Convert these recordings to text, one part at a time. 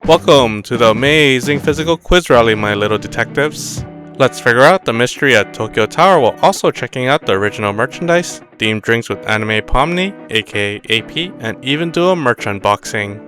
Welcome to the amazing physical quiz rally, my little detectives. Let's figure out the mystery at Tokyo Tower while also checking out the original merchandise, themed drinks with anime Pomni, aka AP, and even do a merch unboxing.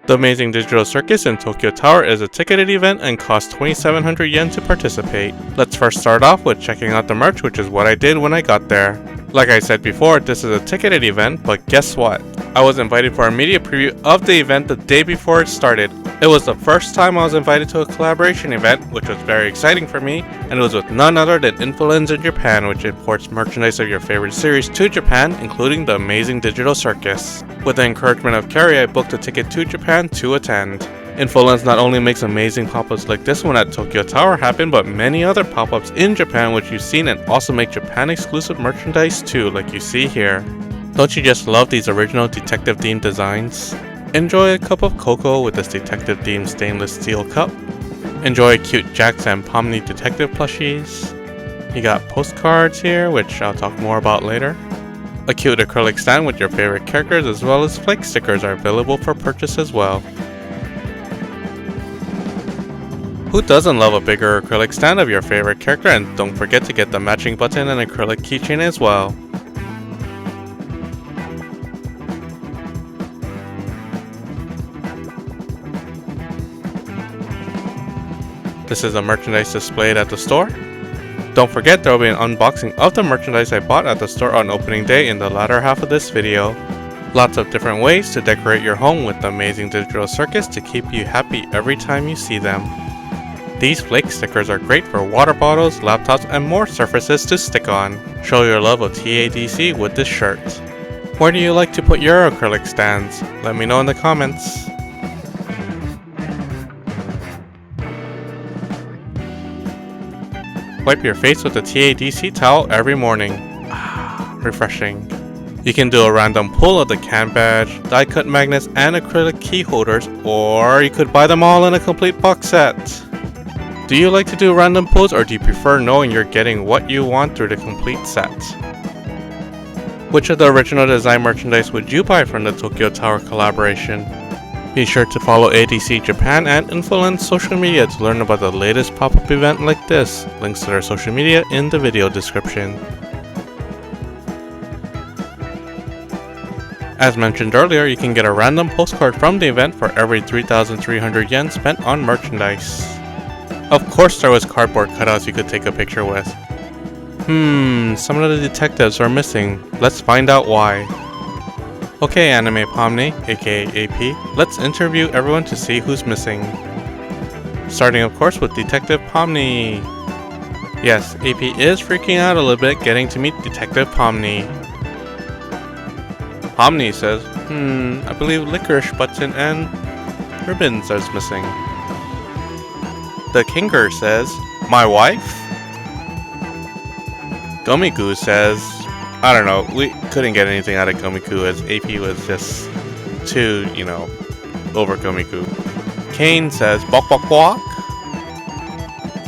The Amazing Digital Circus in Tokyo Tower is a ticketed event and costs 2,700 yen to participate. Let's first start off with checking out the merch, which is what I did when I got there. Like I said before, this is a ticketed event, but guess what? I was invited for a media preview of the event the day before it started. It was the first time I was invited to a collaboration event, which was very exciting for me, and it was with none other than Infolens in Japan, which imports merchandise of your favorite series to Japan, including the Amazing Digital Circus. With the encouragement of Carrie, I booked a ticket to Japan to attend. Infolens not only makes amazing pop-ups like this one at Tokyo Tower happen, but many other pop-ups in Japan which you've seen, and also make Japan exclusive merchandise too, like you see here. Don't you just love these original detective themed designs? Enjoy a cup of cocoa with this detective themed stainless steel cup. Enjoy cute Jax and Pomni detective plushies. You got postcards here, which I'll talk more about later. A cute acrylic stand with your favorite characters, as well as flake stickers are available for purchase as well. Who doesn't love a bigger acrylic stand of your favorite character? And don't forget to get the matching button and acrylic keychain as well. This is the merchandise displayed at the store. Don't forget there will be an unboxing of the merchandise I bought at the store on opening day in the latter half of this video. Lots of different ways to decorate your home with the Amazing Digital Circus to keep you happy every time you see them. These flake stickers are great for water bottles, laptops, and more surfaces to stick on. Show your love of TADC with this shirt. Where do you like to put your acrylic stands? Let me know in the comments. Wipe your face with a TADC towel every morning. Refreshing. You can do a random pull of the can badge, die cut magnets, and acrylic key holders, or you could buy them all in a complete box set. Do you like to do random pulls, or do you prefer knowing you're getting what you want through the complete set? Which of the original design merchandise would you buy from the Tokyo Tower collaboration? Be sure to follow ADC Japan and Infolens social media to learn about the latest pop-up event like this. Links to their social media in the video description. As mentioned earlier, you can get a random postcard from the event for every 3,300 yen spent on merchandise. Of course there was cardboard cutouts you could take a picture with. Some of the detectives are missing. Let's find out why. Okay, Anime Pomni, aka AP, let's interview everyone to see who's missing. Starting of course with Detective Pomni. Yes, AP is freaking out a little bit getting to meet Detective Pomni. Pomni says, I believe licorice button and ribbons is missing. The Kinger says, my wife? Gomiku says, I don't know, we couldn't get anything out of Gomiku as AP was just too, over Gomiku. Kane says, bok bok bok.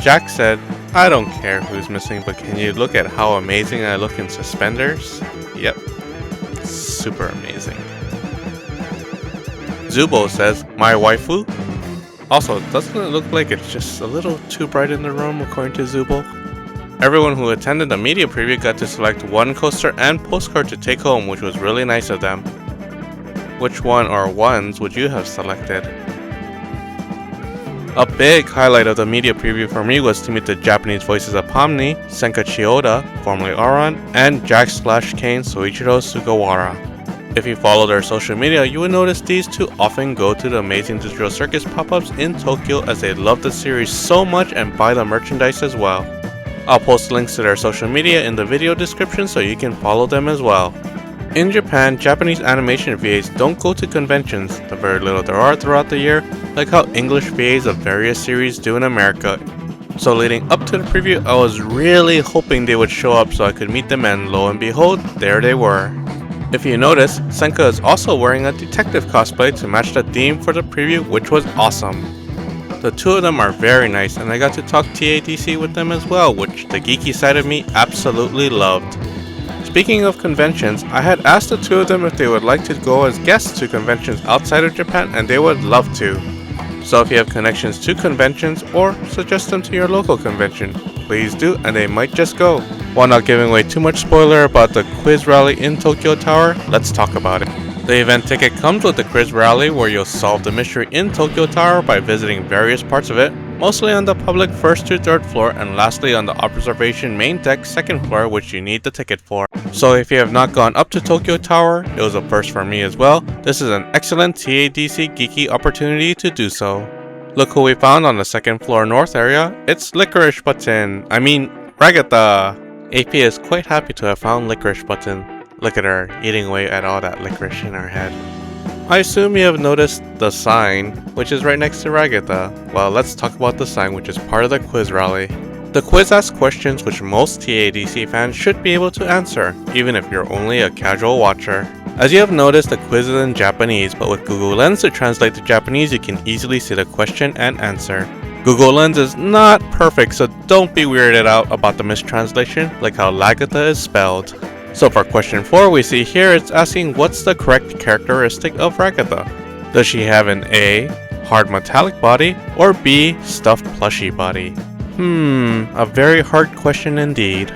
Jack said, I don't care who's missing, but can you look at how amazing I look in suspenders? Yep, super amazing. Zubo says, my waifu? Also, doesn't it look like it's just a little too bright in the room according to Zubo? Everyone who attended the media preview got to select one coaster and postcard to take home, which was really nice of them. Which one or ones would you have selected? A big highlight of the media preview for me was to meet the Japanese voices of Pomni, Senka Chiyoda, formerly Aron, and Jack/Kane Soichiro Sugawara. If you follow their social media, you will notice these two often go to the Amazing Digital Circus pop-ups in Tokyo as they love the series so much and buy the merchandise as well. I'll post links to their social media in the video description so you can follow them as well. In Japan, Japanese animation VAs don't go to conventions, the very little there are throughout the year, like how English VAs of various series do in America. So leading up to the preview, I was really hoping they would show up so I could meet them, and lo and behold, there they were. If you notice, Senka is also wearing a detective cosplay to match the theme for the preview, which was awesome. The two of them are very nice, and I got to talk TADC with them as well, which the geeky side of me absolutely loved. Speaking of conventions, I had asked the two of them if they would like to go as guests to conventions outside of Japan, and they would love to. So if you have connections to conventions or suggest them to your local convention, please do, and they might just go. While not giving away too much spoiler about the quiz rally in Tokyo Tower, let's talk about it. The event ticket comes with the quiz rally where you'll solve the mystery in Tokyo Tower by visiting various parts of it, mostly on the public 1st to 3rd floor and lastly on the observation main deck 2nd floor, which you need the ticket for. So if you have not gone up to Tokyo Tower, it was a first for me as well, this is an excellent TADC geeky opportunity to do so. Look who we found on the 2nd floor north area, it's Licorice Button, Ragatha! AP is quite happy to have found Licorice Button. Look at her, eating away at all that licorice in her head. I assume you have noticed the sign, which is right next to Ragatha. Well, let's talk about the sign, which is part of the quiz rally. The quiz asks questions which most TADC fans should be able to answer, even if you're only a casual watcher. As you have noticed, the quiz is in Japanese, but with Google Lens to translate to Japanese, you can easily see the question and answer. Google Lens is not perfect, so don't be weirded out about the mistranslation, like how Lagatha is spelled. So for question 4 we see here it's asking what's the correct characteristic of Ragatha. Does she have an A, hard metallic body, or B, stuffed plushy body? A very hard question indeed.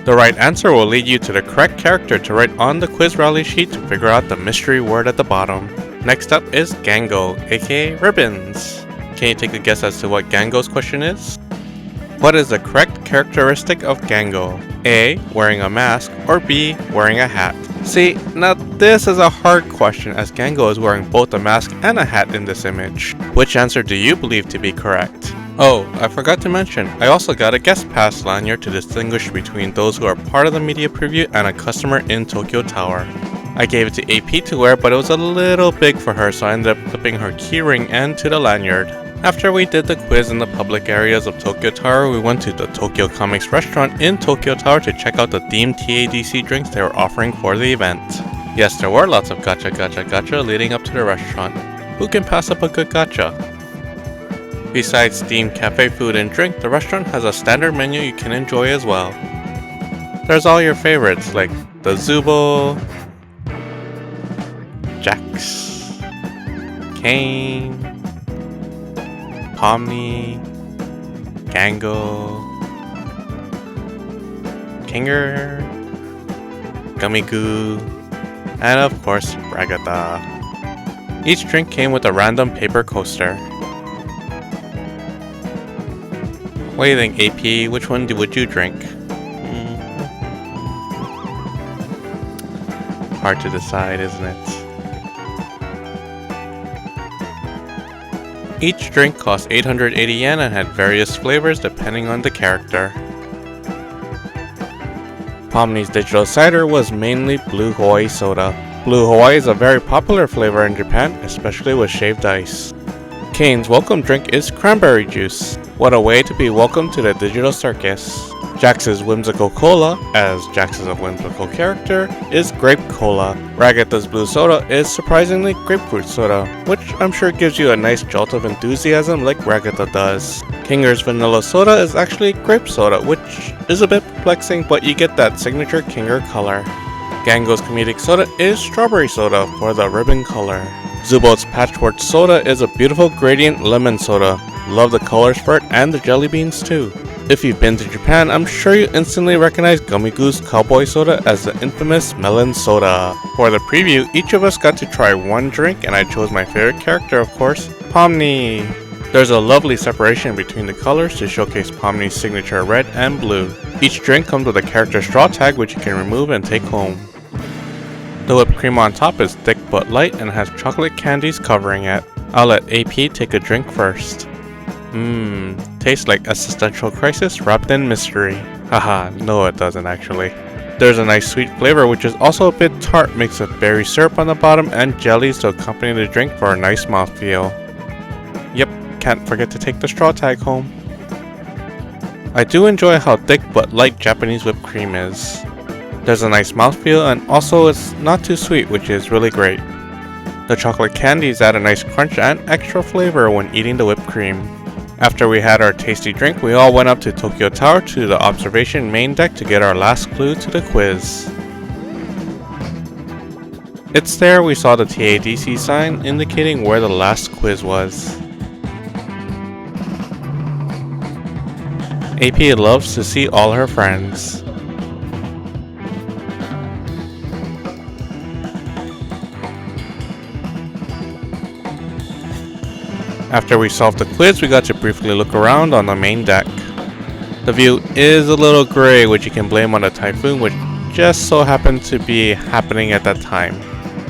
The right answer will lead you to the correct character to write on the quiz rally sheet to figure out the mystery word at the bottom. Next up is Gango, aka Ribbons. Can you take a guess as to what Gango's question is? What is the correct characteristic of Gango? A, wearing a mask, or B, wearing a hat? See, now this is a hard question as Gango is wearing both a mask and a hat in this image. Which answer do you believe to be correct? Oh, I forgot to mention, I also got a guest pass lanyard to distinguish between those who are part of the media preview and a customer in Tokyo Tower. I gave it to AP to wear, but it was a little big for her, so I ended up clipping her keyring end to the lanyard. After we did the quiz in the public areas of Tokyo Tower, we went to the TokyoComix restaurant in Tokyo Tower to check out the themed TADC drinks they were offering for the event. Yes, there were lots of gacha leading up to the restaurant. Who can pass up a good gacha? Besides themed cafe food and drink, the restaurant has a standard menu you can enjoy as well. There's all your favorites like the Zubo, Jax, Kane, Pomni, Gango, Kinger, Gummy Goo, and of course Ragatha. Each drink came with a random paper coaster. What do you think, AP? Which one would you drink? Hard to decide, isn't it? Each drink cost 880 yen and had various flavors depending on the character. Pomni's digital cider was mainly Blue Hawaii soda. Blue Hawaii is a very popular flavor in Japan, especially with shaved ice. Kane's welcome drink is cranberry juice. What a way to be welcomed to the digital circus. Jax's whimsical cola, as Jax is a whimsical character, is grape cola. Ragatha's blue soda is surprisingly grapefruit soda, which I'm sure gives you a nice jolt of enthusiasm like Ragatha does. Kinger's vanilla soda is actually grape soda, which is a bit perplexing, but you get that signature Kinger color. Gango's comedic soda is strawberry soda for the ribbon color. Zubo's patchwork soda is a beautiful gradient lemon soda. Love the colors for it and the jelly beans too. If you've been to Japan, I'm sure you instantly recognize Gummy Goo's cowboy soda as the infamous melon soda. For the preview, each of us got to try one drink and I chose my favorite character, of course, Pomni. There's a lovely separation between the colors to showcase Pomni's signature red and blue. Each drink comes with a character straw tag which you can remove and take home. The whipped cream on top is thick but light and has chocolate candies covering it. I'll let AP take a drink first. Tastes like existential crisis wrapped in mystery. Haha, no it doesn't actually. There's a nice sweet flavor which is also a bit tart, mixed with berry syrup on the bottom and jellies to accompany the drink for a nice mouthfeel. Yep, can't forget to take the straw tag home. I do enjoy how thick but light Japanese whipped cream is. There's a nice mouthfeel and also it's not too sweet, which is really great. The chocolate candies add a nice crunch and extra flavor when eating the whipped cream. After we had our tasty drink, we all went up to Tokyo Tower to the observation main deck to get our last clue to the quiz. It's there we saw the TADC sign indicating where the last quiz was. AP loves to see all her friends. After we solved the quiz, we got to briefly look around on the main deck. The view is a little gray, which you can blame on the typhoon, which just so happened to be happening at that time.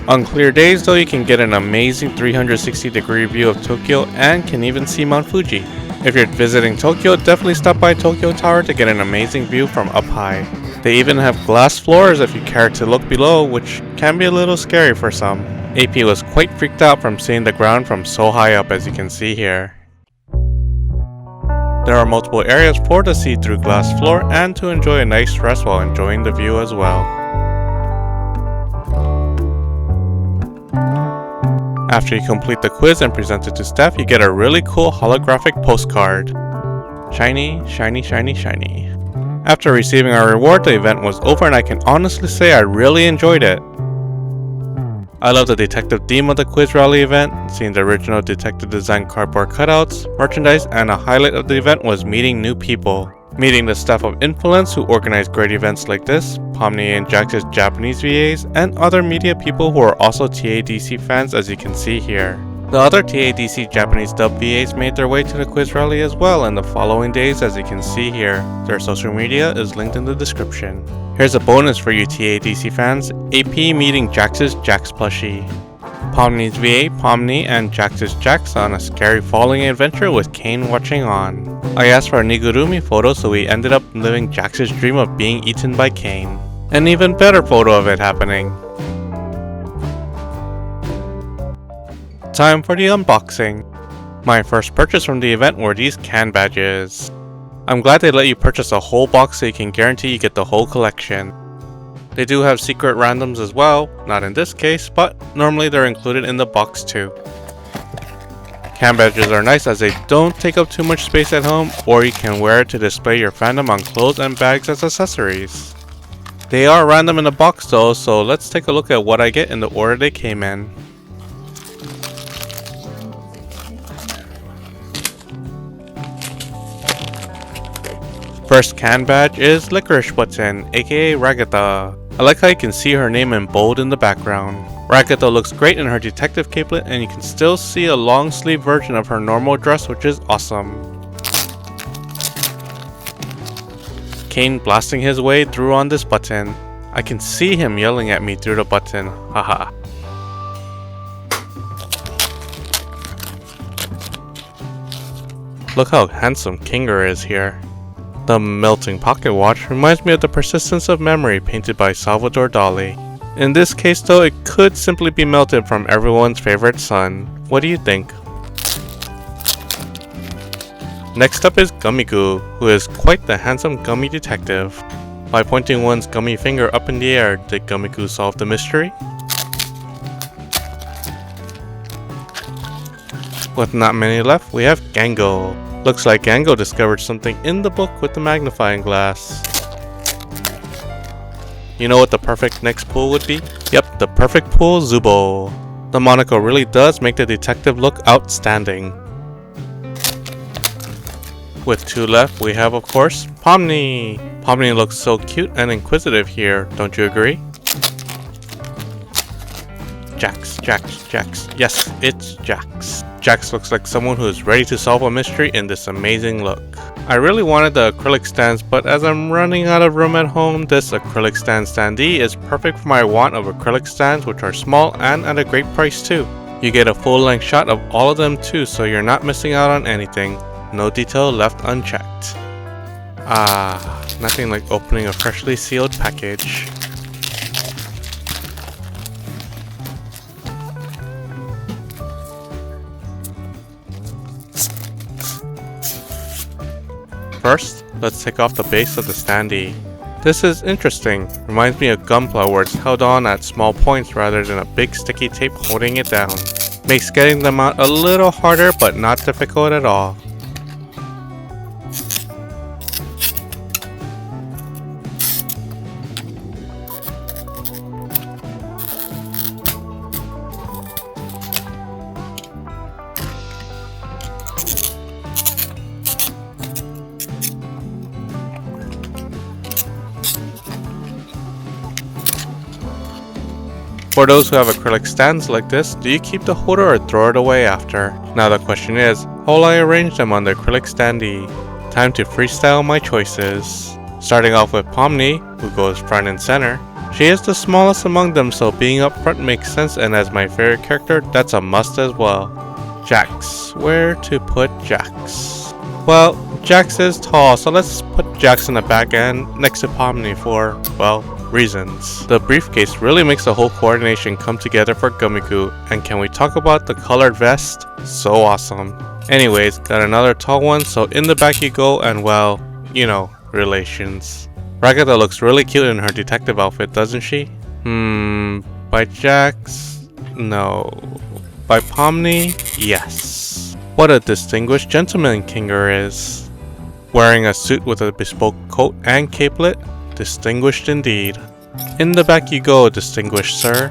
On clear days though, you can get an amazing 360-degree view of Tokyo and can even see Mount Fuji. If you're visiting Tokyo, definitely stop by Tokyo Tower to get an amazing view from up high. They even have glass floors if you care to look below, which can be a little scary for some. AP was quite freaked out from seeing the ground from so high up, as you can see here. There are multiple areas for the see-through glass floor and to enjoy a nice rest while enjoying the view as well. After you complete the quiz and present it to staff, you get a really cool holographic postcard. Shiny, shiny, shiny, shiny. After receiving our reward, the event was over and I can honestly say I really enjoyed it. I love the detective theme of the quiz rally event, seeing the original detective design cardboard cutouts, merchandise, and a highlight of the event was meeting new people. Meeting the staff of Infolens who organize great events like this, Pomni and Jax's Japanese VAs, and other media people who are also TADC fans, as you can see here. The other TADC Japanese dub VAs made their way to the quiz rally as well in the following days, as you can see here. Their social media is linked in the description. Here's a bonus for you TADC fans, AP meeting Jax's Jax plushie. Pomni's VA, Pomni, and Jax's Jax on a scary falling adventure with Kane watching on. I asked for a Nigurumi photo, so we ended up living Jax's dream of being eaten by Kane. An even better photo of it happening. Time for the unboxing. My first purchase from the event were these can badges. I'm glad they let you purchase a whole box so you can guarantee you get the whole collection. They do have secret randoms as well, not in this case, but normally they're included in the box too. Can badges are nice as they don't take up too much space at home, or you can wear it to display your fandom on clothes and bags as accessories. They are random in the box though, so let's take a look at what I get in the order they came in. First can badge is Licorice Button, aka Ragata. I like how you can see her name in bold in the background. Ragata looks great in her detective capelet, and you can still see a long sleeve version of her normal dress, which is awesome. Kane blasting his way through on this button. I can see him yelling at me through the button, haha. Look how handsome Kinger is here. The melting pocket watch reminds me of the persistence of memory painted by Salvador Dali. In this case though, it could simply be melted from everyone's favorite sun. What do you think? Next up is Gummigoo, who is quite the handsome gummy detective. By pointing one's gummy finger up in the air, did Gummigoo solve the mystery? With not many left, we have Gango. Looks like Gango discovered something in the book with the magnifying glass. You know what the perfect next pool would be? Yep, the perfect pool, Zubo. The monocle really does make the detective look outstanding. With two left, we have of course, Pomni. Pomni looks so cute and inquisitive here, don't you agree? Jax, Jax, Jax. Yes, it's Jax. Jax looks like someone who is ready to solve a mystery in this amazing look. I really wanted the acrylic stands, but as I'm running out of room at home, this acrylic stand standee is perfect for my want of acrylic stands, which are small and at a great price too. You get a full length shot of all of them too, so you're not missing out on anything. No detail left unchecked. Ah, nothing like opening a freshly sealed package. First, let's take off the base of the standee. This is interesting, reminds me of Gunpla where it's held on at small points rather than a big sticky tape holding it down. Makes getting them out a little harder but not difficult at all. For those who have acrylic stands like this, do you keep the holder or throw it away after? Now the question is, how will I arrange them on the acrylic standee? Time to freestyle my choices. Starting off with Pomni, who goes front and center. She is the smallest among them, so being up front makes sense, and as my favorite character, that's a must as well. Jax. Where to put Jax? Well, Jax is tall, so let's put Jax in the back end next to Pomni for, well, reasons. The briefcase really makes the whole coordination come together for Gumigu, and can we talk about the colored vest? So awesome. Anyways, got another tall one, so in the back you go, and well, you know, relations. Ragata looks really cute in her detective outfit, doesn't she? By Jax? No. By Pomni? Yes. What a distinguished gentleman Kinger is. Wearing a suit with a bespoke coat and capelet? Distinguished indeed. In the back you go, distinguished sir.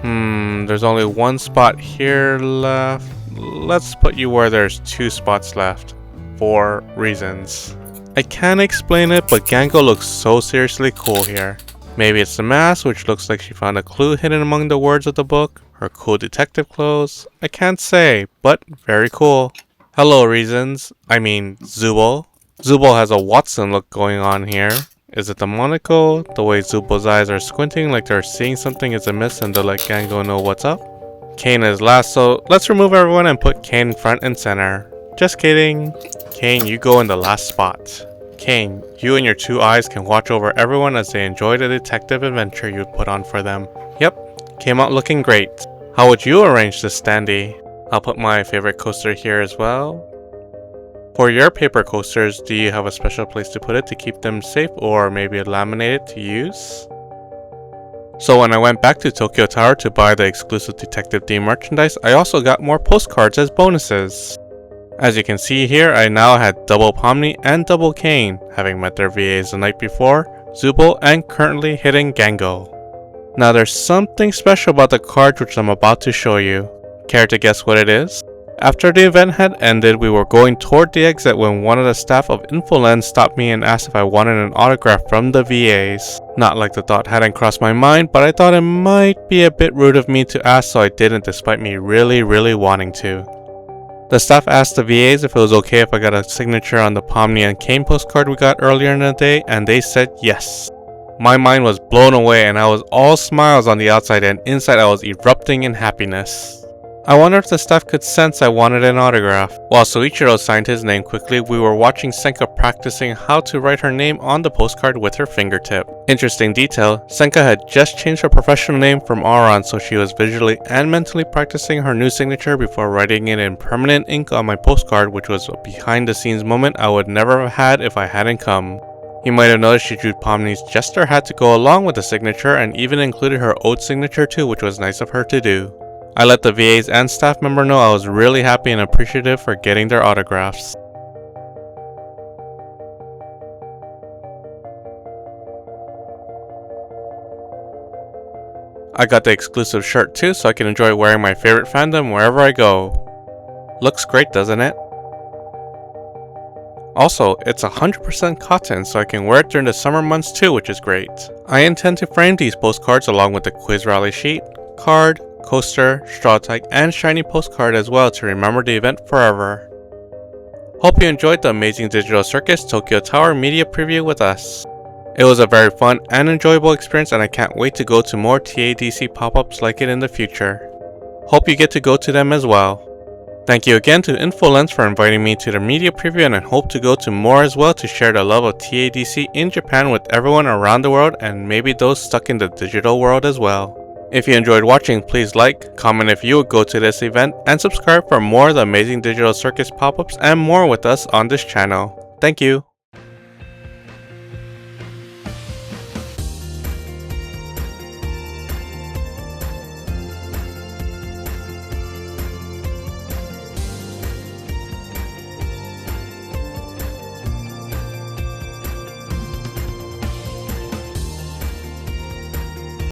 There's only one spot here left. Let's put you where there's 2 spots left. For reasons. I can't explain it, but Gango looks so seriously cool here. Maybe it's the mask, which looks like she found a clue hidden among the words of the book. Her cool detective clothes. I can't say, but very cool. Hello, reasons. I mean, Zubul. Zubul has a Watson look going on here. Is it the monocle? The way Zubul's eyes are squinting like they're seeing something is amiss and they'll let Gango know what's up. Kane is last, so let's remove everyone and put Kane front and center. Just kidding. Kane, you go in the last spot. Kane, you and your 2 eyes can watch over everyone as they enjoy the detective adventure you put on for them. Yep, came out looking great. How would you arrange this standee? I'll put my favorite coaster here as well. For your paper coasters, do you have a special place to put it to keep them safe, or maybe laminated to use? So when I went back to Tokyo Tower to buy the exclusive Detective D merchandise, I also got more postcards as bonuses. As you can see here, I now had double Pomni and double Kane, having met their VAs the night before, Zubul, and currently hitting Gango. Now there's something special about the cards which I'm about to show you. Care to guess what it is? After the event had ended, we were going toward the exit when one of the staff of Infolens stopped me and asked if I wanted an autograph from the VAs. Not like the thought hadn't crossed my mind, but I thought it might be a bit rude of me to ask, so I didn't despite me really wanting to. The staff asked the VAs if it was okay if I got a signature on the Pomni and Kane postcard we got earlier in the day, and they said yes. My mind was blown away and I was all smiles on the outside, and inside I was erupting in happiness. I wonder if the staff could sense I wanted an autograph. While Soichiro signed his name quickly, we were watching Senka practicing how to write her name on the postcard with her fingertip. Interesting detail, Senka had just changed her professional name from Aron, so she was visually and mentally practicing her new signature before writing it in permanent ink on my postcard, which was a behind the scenes moment I would never have had if I hadn't come. You might have noticed she drew Pomni's jester hat to go along with the signature and even included her old signature too, which was nice of her to do. I let the VAs and staff member know I was really happy and appreciative for getting their autographs. I got the exclusive shirt too, so I can enjoy wearing my favorite fandom wherever I go. Looks great, doesn't it? Also, it's 100% cotton, so I can wear it during the summer months too, which is great. I intend to frame these postcards along with the quiz rally sheet, card, coaster, straw type, and shiny postcard as well to remember the event forever. Hope you enjoyed the Amazing Digital Circus Tokyo Tower media preview with us. It was a very fun and enjoyable experience, and I can't wait to go to more TADC pop-ups like it in the future. Hope you get to go to them as well. Thank you again to Infolens for inviting me to the media preview, and I hope to go to more as well to share the love of TADC in Japan with everyone around the world, and maybe those stuck in the digital world as well. If you enjoyed watching, please like, comment if you would go to this event, and subscribe for more of the Amazing Digital Circus pop-ups and more with us on this channel. Thank you.